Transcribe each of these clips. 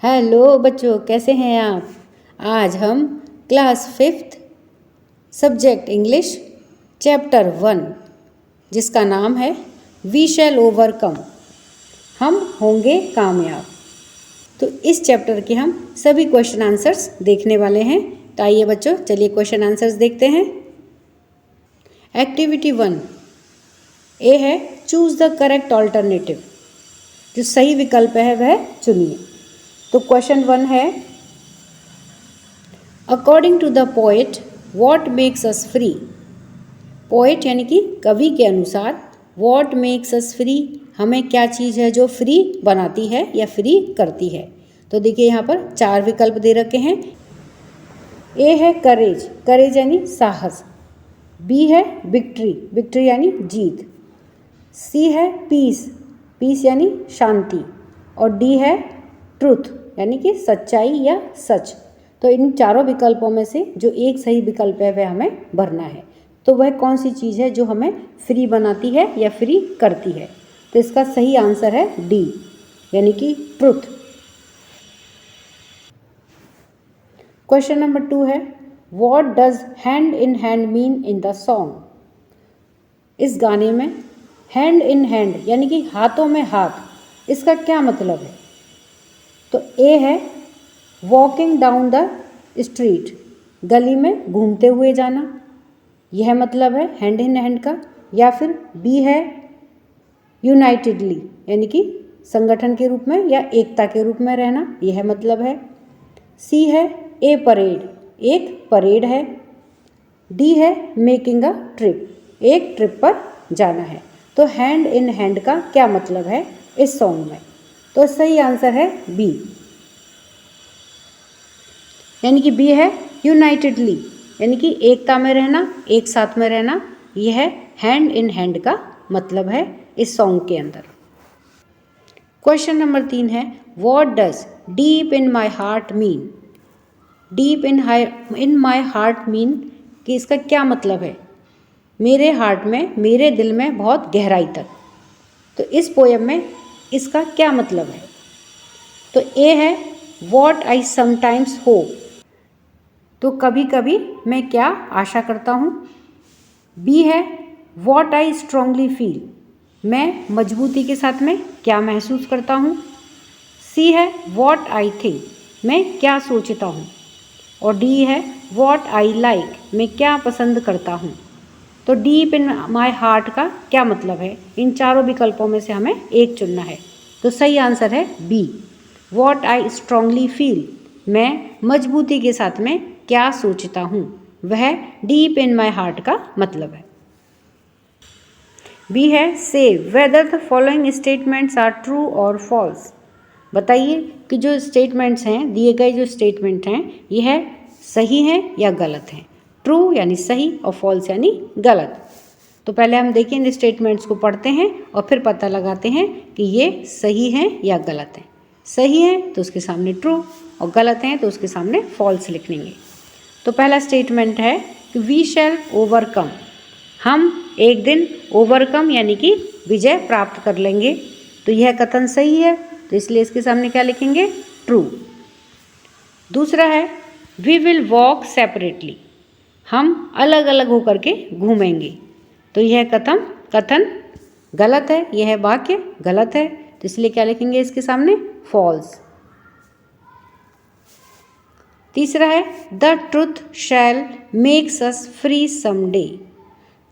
Hello बच्चों, कैसे हैं आप। आज हम class 5th subject English chapter 1 जिसका नाम है वी शैल ओवरकम, हम होंगे कामयाब। तो इस चैप्टर के हम सभी क्वेश्चन आंसर्स देखने वाले हैं। तो आइए बच्चों, चलिए क्वेश्चन आंसर्स देखते हैं। एक्टिविटी 1 ए है चूज द करेक्ट ऑल्टरनेटिव, जो सही विकल्प है वह चुनिए। तो क्वेश्चन 1 है, according to the poet what makes us free. Poet यानी कि कवि के अनुसार वॉट मेक्स अस फ्री, हमें क्या चीज़ है जो फ्री बनाती है या फ्री करती है। तो देखिए यहाँ पर 4 विकल्प दे रखे हैं। ए है करेज, करेज यानी साहस। बी है विक्ट्री, विक्ट्री यानी जीत। सी है पीस, पीस यानी शांति। और डी है ट्रुथ यानी कि सच्चाई या सच। तो इन चारों विकल्पों में से जो एक सही विकल्प है वह हमें भरना है। तो वह कौन सी चीज़ है जो हमें फ्री बनाती है या फ्री करती है। तो इसका सही आंसर है डी यानी कि ट्रुथ। क्वेश्चन नंबर 2 है, what does hand in hand mean in the song. इस गाने में हैंड इन हैंड यानी कि हाथों में हाथ, इसका क्या मतलब है। तो ए है वॉकिंग डाउन द स्ट्रीट, गली में घूमते हुए जाना, यह मतलब है हैंड इन हैंड का। या फिर बी है यूनाइटेडली यानी कि संगठन के रूप में या एकता के रूप में रहना, यह मतलब है। सी है ए परेड, एक परेड है। डी है मेकिंग अ ट्रिप, एक ट्रिप पर जाना है। तो हैंड इन हैंड का क्या मतलब है इस सॉन्ग में। तो सही आंसर है बी यानी कि बी है यूनाइटेडली यानी कि एकता में रहना, एक साथ में रहना, यह हैंड इन हैंड का मतलब है इस सॉन्ग के अंदर। क्वेश्चन नंबर 3 है, what does deep in my heart mean. Deep in my heart mean कि इसका क्या मतलब है। मेरे हार्ट में, मेरे दिल में बहुत गहराई तक। तो इस पोएम में इसका क्या मतलब है। तो ए है वॉट आई समटाइम्स होप, तो कभी कभी मैं क्या आशा करता हूँ। बी है वॉट आई स्ट्रांगली फील, मैं मजबूती के साथ में क्या महसूस करता हूँ। सी है वॉट आई थिंक, मैं क्या सोचता हूँ। और डी है वॉट आई लाइक, मैं क्या पसंद करता हूँ। तो डीप इन माई हार्ट का क्या मतलब है। इन चारों विकल्पों में से हमें एक चुनना है। तो सही आंसर है be what I strongly feel, मैं मजबूती के साथ में क्या सोचता हूँ, वह डीप इन माई हार्ट का मतलब है। बी है से whether the following statements are true और फॉल्स। बताइए कि जो स्टेटमेंट्स हैं, दिए गए जो स्टेटमेंट हैं, यह सही हैं या गलत हैं। ट्रू यानी सही और फॉल्स यानी गलत। तो पहले हम देखिए इन स्टेटमेंट्स को पढ़ते हैं और फिर पता लगाते हैं कि ये सही हैं या गलत हैं। सही हैं तो उसके सामने ट्रू और गलत हैं तो उसके सामने फॉल्स लिख लेंगे। तो पहला स्टेटमेंट है कि वी शैल ओवरकम, हम एक दिन ओवरकम यानी कि विजय प्राप्त कर लेंगे। तो यह कथन सही है, तो इसलिए इसके सामने क्या लिखेंगे, ट्रू। दूसरा है वी विल वॉक सेपरेटली, हम अलग अलग होकर के घूमेंगे। तो यह कथन गलत है, यह वाक्य गलत है, तो इसलिए क्या लिखेंगे इसके सामने, फॉल्स। तीसरा है the truth shall makes us free someday,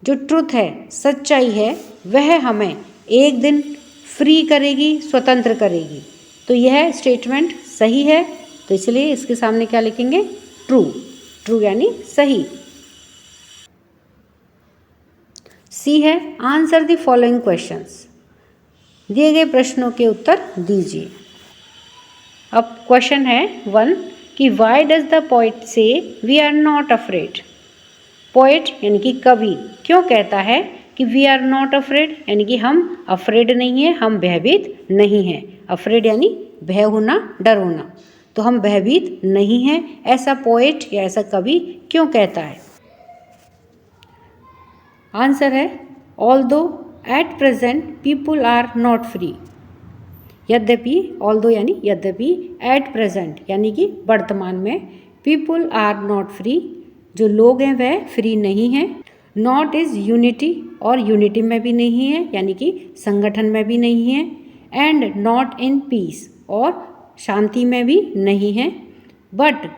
जो ट्रुथ है, सच्चाई है, वह हमें एक दिन फ्री करेगी, स्वतंत्र करेगी। तो यह स्टेटमेंट सही है, तो इसलिए इसके सामने क्या लिखेंगे, ट्रू। ट्रू यानी सही। सी है आंसर द फॉलोइंग क्वेश्चंस, दिए गए प्रश्नों के उत्तर दीजिए। अब क्वेश्चन है 1 कि why does the poet say we are not afraid. Poet यानी कि कवि क्यों कहता है कि वी आर नॉट अफ्रेड, यानी कि हम अफ्रेड नहीं हैं, हम भयभीत नहीं हैं। अफ्रेड यानी भय होना, डर होना। तो हम भयभीत नहीं हैं, ऐसा पोइट या ऐसा कवि क्यों कहता है। आंसर है although at present people are not free, यद्यपि, ऑल्दो यानी यद्यपि, एट प्रेजेंट यानी कि वर्तमान में, पीपुल आर नॉट फ्री, जो लोग हैं वह फ्री नहीं हैं, नॉट इज़ यूनिटी, और यूनिटी में भी नहीं है यानी कि संगठन में भी नहीं है, एंड नॉट इन पीस, और शांति में भी नहीं है, बट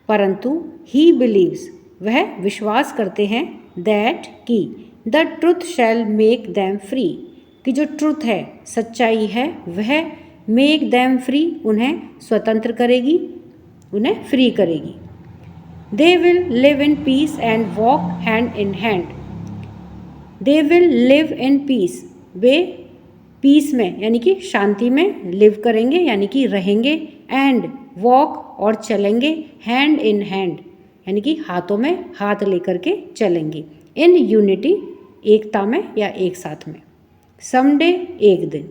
परंतु, ही बिलीव्स, वह विश्वास करते हैं, दैट कि the truth shell make them free, कि जो ट्रुथ है, सच्चाई है, वह मेक दैम फ्री, उन्हें स्वतंत्र करेगी, उन्हें फ्री करेगी। They will live in peace and walk hand in hand, they will live in peace, वे पीस में यानी कि शांति में लिव करेंगे यानी कि रहेंगे, एंड वॉक, और चलेंगे, हैंड इन हैंड यानी कि हाथों में हाथ लेकर के चलेंगे, इन यूनिटी, एकता में या एक साथ में, समडे, एक दिन,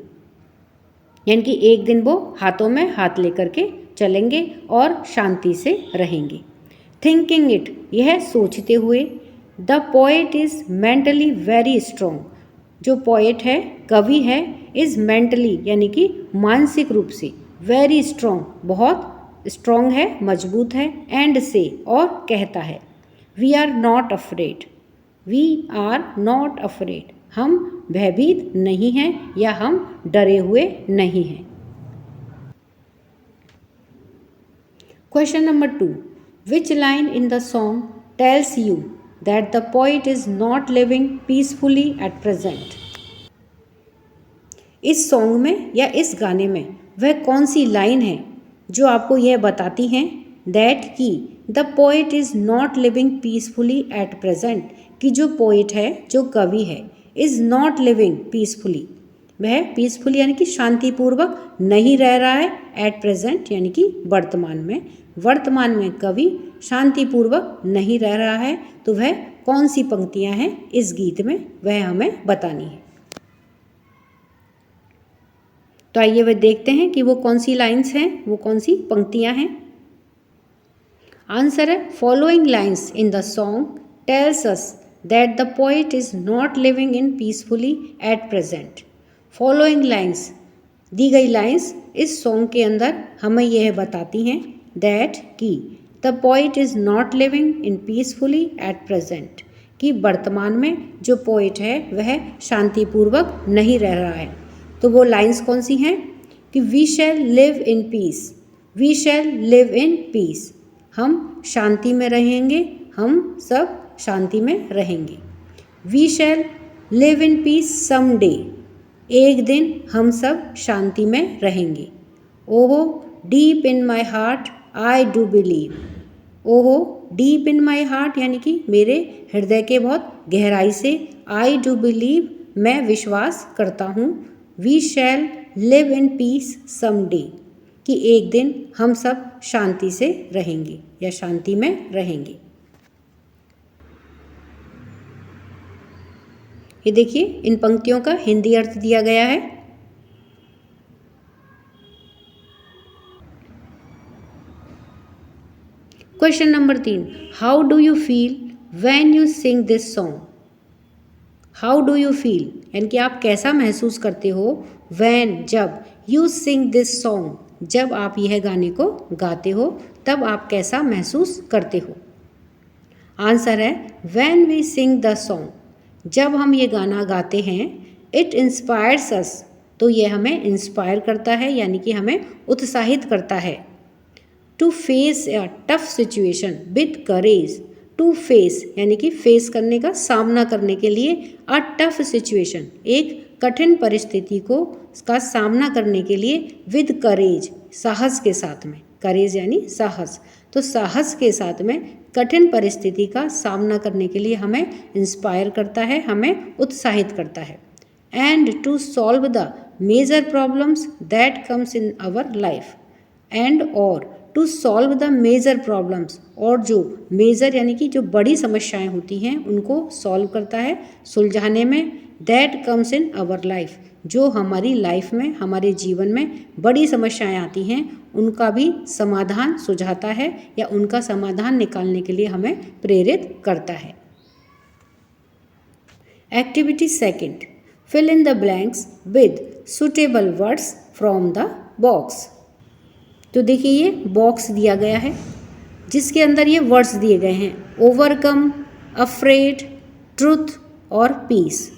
यानी कि एक दिन वो हाथों में हाथ लेकर के चलेंगे और शांति से रहेंगे। थिंकिंग इट, यह सोचते हुए, the poet is mentally very strong, जो पोएट है, कवि है, इज़ मेंटली यानी कि मानसिक रूप से, वेरी स्ट्रोंग, बहुत स्ट्रोंग है, मजबूत है, एंड से, और कहता है, we are not afraid, we are not afraid, हम भयभीत नहीं हैं या हम डरे हुए नहीं हैं। Question number 2, which line in the song tells you that the poet is not living peacefully at present. इस सॉन्ग में या इस गाने में वह कौन सी लाइन है जो आपको यह बताती हैं दैट कि the poet is not living peacefully at present, कि जो पोएट है, जो कवि है, इज़ नॉट लिविंग पीसफुली, वह पीसफुली यानी कि शांतिपूर्वक नहीं रह रहा है, एट प्रेजेंट यानी कि वर्तमान में कवि शांतिपूर्वक नहीं रह रहा है, तो वह कौन सी पंक्तियां हैं इस गीत में, वह हमें बतानी है। तो आइए वह देखते हैं कि वो कौन सी लाइन्स हैं, वो कौन सी पंक्तियां हैं। आंसर है, following lines in the song tells us that the poet is not living in peacefully at present. Following lines, दी गई लाइन्स इस सॉन्ग के अंदर हमें यह बताती हैं दैट कि the poet is not living in peacefully at present, कि वर्तमान में जो पोएट है वह शांतिपूर्वक नहीं रह रहा है। तो वो लाइन्स कौन सी हैं कि we shall live in peace, we shall live in peace, हम शांति में रहेंगे, हम सब शांति में रहेंगे। We shall live in peace someday, एक दिन हम सब शांति में रहेंगे। ओहो deep in my heart I do believe, ओहो डीप इन माई हार्ट यानी कि मेरे हृदय के बहुत गहराई से, आई डू बिलीव मैं विश्वास करता हूँ, we shall live in peace someday, कि एक दिन हम सब शांति से रहेंगे या शांति में रहेंगे। ये देखिए इन पंक्तियों का हिंदी अर्थ दिया गया है। Question number 3, how do you feel when you sing this song. How do you feel यानी कि आप कैसा महसूस करते हो, व्हेन जब, यू सिंग दिस सॉन्ग जब आप यह गाने को गाते हो तब आप कैसा महसूस करते हो। आंसर है, when we sing the song, जब हम ये गाना गाते हैं, इट इंस्पायर्स अस, तो ये हमें इंस्पायर करता है यानी कि हमें उत्साहित करता है, to face a tough situation with courage, to face यानी कि फेस करने का, सामना करने के लिए, अ टफ सिचुएशन एक कठिन परिस्थिति को का सामना करने के लिए, विद करेज साहस के साथ में, करेज यानी साहस, तो साहस के साथ में कठिन परिस्थिति का सामना करने के लिए हमें इंस्पायर करता है, हमें उत्साहित करता है। And to solve the major problems that comes in our life, and और to solve the major problems, और जो मेजर यानी कि जो बड़ी समस्याएं होती हैं उनको सॉल्व करता है, सुलझाने में, that comes in our life, जो हमारी लाइफ में, हमारे जीवन में बड़ी समस्याएं आती हैं उनका भी समाधान सुझाता है या उनका समाधान निकालने के लिए हमें प्रेरित करता है। Activity second, fill in the blanks with suitable words from the box. तो देखिए ये बॉक्स दिया गया है जिसके अंदर ये वर्ड्स दिए गए हैं, ओवरकम, अफ्रेड, ट्रुथ और पीस।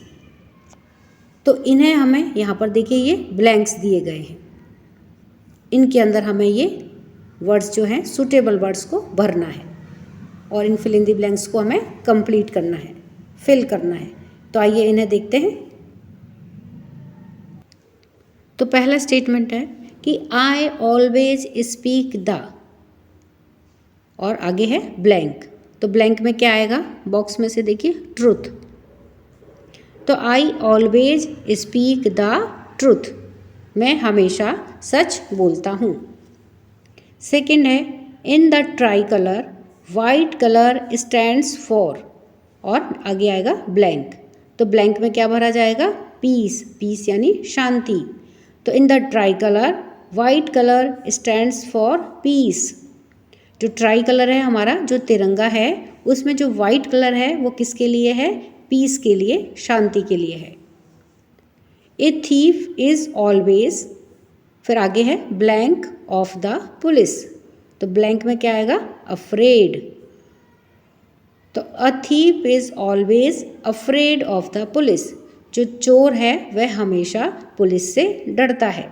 तो इन्हें हमें यहाँ पर देखिए ये ब्लैंक्स दिए गए हैं, इनके अंदर हमें ये वर्ड्स जो हैं सूटेबल वर्ड्स को भरना है और इन फिल इन द ब्लैंक्स को हमें कंप्लीट करना है, फिल करना है। तो आइए इन्हें देखते हैं। तो पहला स्टेटमेंट है कि आई ऑलवेज स्पीक द, और आगे है ब्लैंक। तो ब्लैंक में क्या आएगा बॉक्स में से देखिए, ट्रुथ। तो I always speak the truth, मैं हमेशा सच बोलता हूँ। सेकंड है in the try colour white colour stands for, और आगे आएगा ब्लैंक। तो ब्लैंक में क्या भरा जाएगा, पीस, पीस यानी शांति। तो in the try colour white colour stands for piece. जो ट्राई कलर है हमारा जो तिरंगा है उसमें जो वाइट कलर है वो किसके लिए है, पीस के लिए, शांति के लिए है। ए थीफ इज ऑलवेज, फिर आगे है ब्लैंक ऑफ द पुलिस। तो ब्लैंक में क्या आएगा, अफ्रेड। तो a thief is always afraid of the police, जो चोर है वह हमेशा पुलिस से डरता है।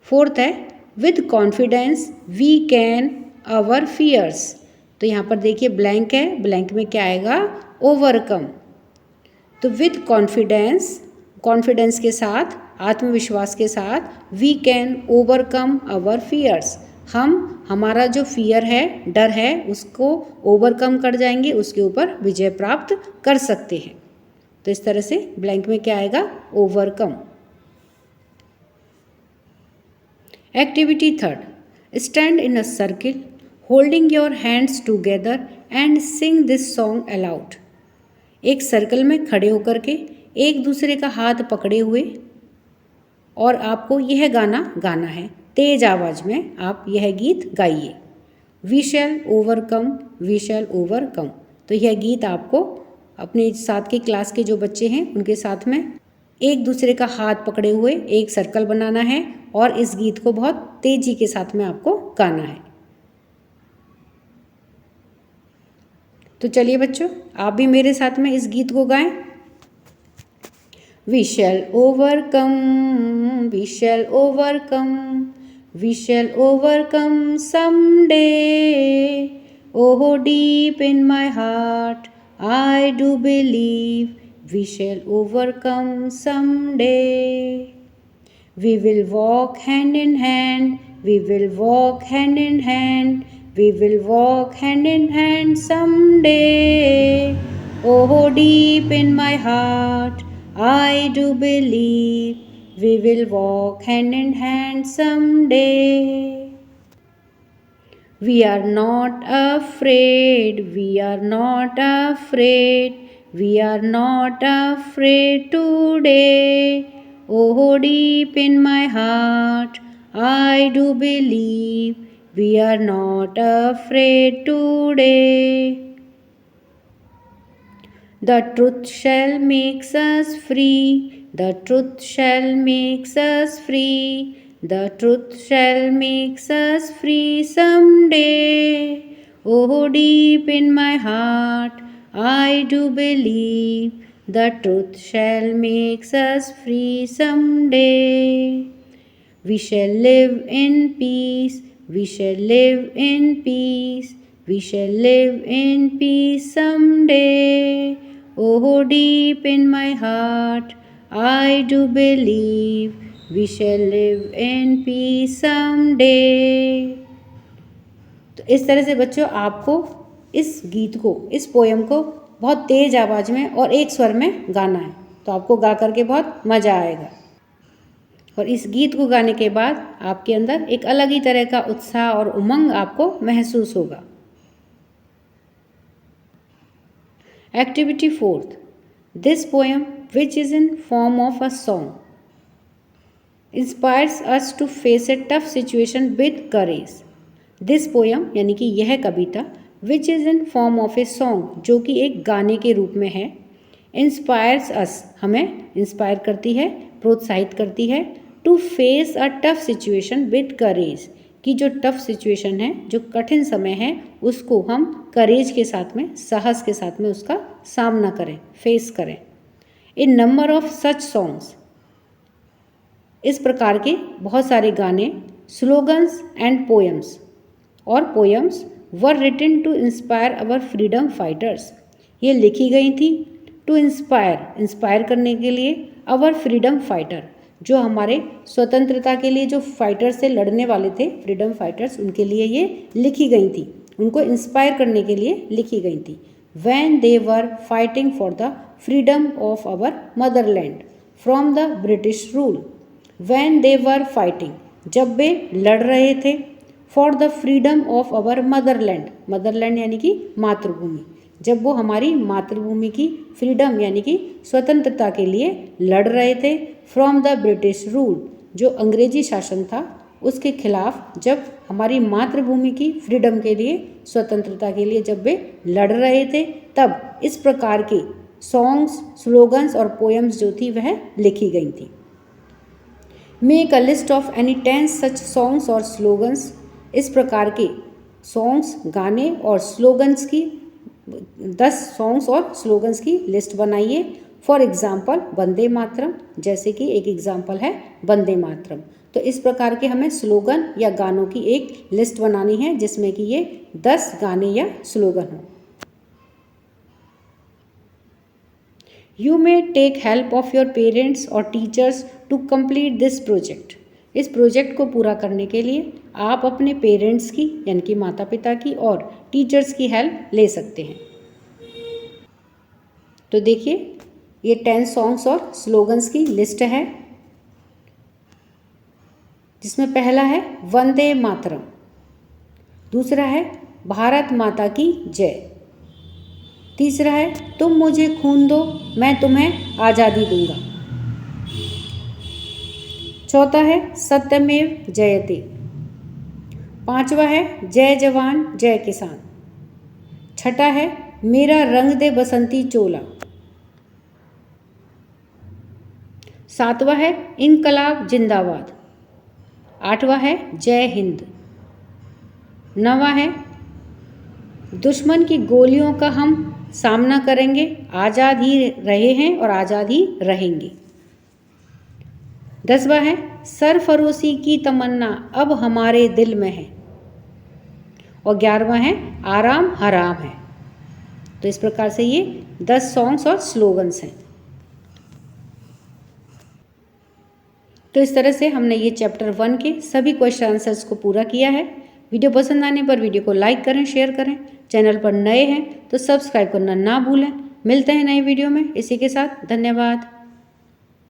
फोर्थ है with confidence we can our fears. तो यहाँ पर देखिए ब्लैंक है, ब्लैंक में क्या आएगा, ओवरकम। तो विद कॉन्फिडेंस, कॉन्फिडेंस के साथ, आत्मविश्वास के साथ, we can overcome our fears, हम हमारा जो फियर है, डर है, उसको ओवरकम कर जाएंगे, उसके ऊपर विजय प्राप्त कर सकते हैं। तो इस तरह से ब्लैंक में क्या आएगा, overcome. Activity third, stand in a circle holding your hands together and Singh this song allowed. एक सर्कल में खड़े होकर के एक दूसरे का हाथ पकड़े हुए और आपको यह गाना गाना है, तेज आवाज़ में आप यह गीत गाइए। We shall overcome, we shall overcome. तो यह गीत आपको अपने साथ के क्लास के जो बच्चे हैं उनके साथ में एक दूसरे का हाथ पकड़े हुए एक सर्कल बनाना है और इस गीत को बहुत तेजी के साथ में आपको गाना है। तो चलिए बच्चों, आप भी मेरे साथ में इस गीत को गाएं। We shall overcome, we shall overcome, we shall overcome someday. Oh, deep in my heart, I do believe we shall overcome someday. We will walk hand in hand, we will walk hand in hand, we will walk hand in hand someday. Oh, deep in my heart, I do believe we will walk hand in hand someday. We are not afraid, we are not afraid, we are not afraid today. Oh, deep in my heart, I do believe we are not afraid today. The truth shall make us free, the truth shall make us free, the truth shall make us free someday. Oh, deep in my heart, I do believe the truth shall make us free someday. We shall live in peace, we shall live in peace, we shall live in peace someday. Oh, deep in my heart, I do believe we shall live in peace someday. तो इस तरह से बच्चों आपको इस गीत को, इस पोयम को बहुत तेज आवाज़ में और एक स्वर में गाना है। तो आपको गा करके बहुत मज़ा आएगा और इस गीत को गाने के बाद आपके अंदर एक अलग ही तरह का उत्साह और उमंग आपको महसूस होगा। Activity 4th. This poem, which is in form of a song, inspires us to face a tough situation with courage. This poem यानी कि यह कविता which is in form of a song, जो कि एक गाने के रूप में है, इंस्पायर्स अस, हमें इंस्पायर करती है, प्रोत्साहित करती है। To face a tough situation with courage, कि जो टफ सिचुएशन है, जो कठिन समय है, उसको हम करेज के साथ में, साहस के साथ में उसका सामना करें, फेस करें। A number of such songs, इस प्रकार के बहुत सारे गाने, स्लोगन्स एंड पोएम्स और poems were written to inspire our freedom fighters, ये लिखी गई थी टू इंस्पायर, इंस्पायर करने के लिए, अवर फ्रीडम फाइटर, जो हमारे स्वतंत्रता के लिए जो फाइटर्स से लड़ने वाले थे, फ्रीडम फाइटर्स, उनके लिए ये लिखी गई थी, उनको इंस्पायर करने के लिए लिखी गई थी। When they were fighting for the freedom of our motherland from the British rule, when they were fighting, जब वे लड़ रहे थे, for the freedom of our motherland, motherland यानी कि मातृभूमि, जब वो हमारी मातृभूमि की फ्रीडम यानी कि स्वतंत्रता के लिए लड़ रहे थे, फ्रॉम द ब्रिटिश रूल, जो अंग्रेजी शासन था उसके खिलाफ, जब हमारी मातृभूमि की फ्रीडम के लिए, स्वतंत्रता के लिए जब वे लड़ रहे थे, तब इस प्रकार के सॉन्ग्स, स्लोगन्स और पोएम्स जो थी वह लिखी गई थी। Make a list of any 10 such songs और स्लोगन्स, इस प्रकार के सॉन्ग्स, गाने और स्लोगन्स की 10 सॉन्ग्स और स्लोगन्स की लिस्ट बनाइए। फॉर एग्जाम्पल वंदे मातरम, जैसे कि एक एग्जाम्पल है वंदे मातरम। तो इस प्रकार के हमें स्लोगन या गानों की एक लिस्ट बनानी है जिसमें कि ये 10 गाने या स्लोगन हो। You may take help of your parents और teachers to complete this project, इस प्रोजेक्ट को पूरा करने के लिए आप अपने पेरेंट्स की यानी कि माता पिता की और टीचर्स की हेल्प ले सकते हैं। तो देखिए ये 10 सॉन्ग्स और स्लोगन्स की लिस्ट है, जिसमें पहला है वंदे मातरम, दूसरा है भारत माता की जय, तीसरा है तुम मुझे खून दो मैं तुम्हें आज़ादी दूंगा, चौथा है सत्यमेव जयते, पांचवा है जय जवान जय किसान, छठा है मेरा रंग दे बसंती चोला, सातवां है इनकलाब जिंदाबाद, आठवां है जय हिंद, नौवां है दुश्मन की गोलियों का हम सामना करेंगे, आज़ाद ही रहे हैं और आज़ाद ही रहेंगे, 10वां है सरफरोशी की तमन्ना अब हमारे दिल में है, और 11वां है आराम हराम है। तो इस प्रकार से ये 10 सॉन्ग्स और स्लोगन्स हैं। तो इस तरह से हमने ये चैप्टर 1 के सभी क्वेश्चन आंसर्स को पूरा किया है। वीडियो पसंद आने पर वीडियो को लाइक करें, शेयर करें। चैनल पर नए हैं तो सब्सक्राइब करना ना भूलें। मिलते हैं नए वीडियो में। इसी के साथ धन्यवाद।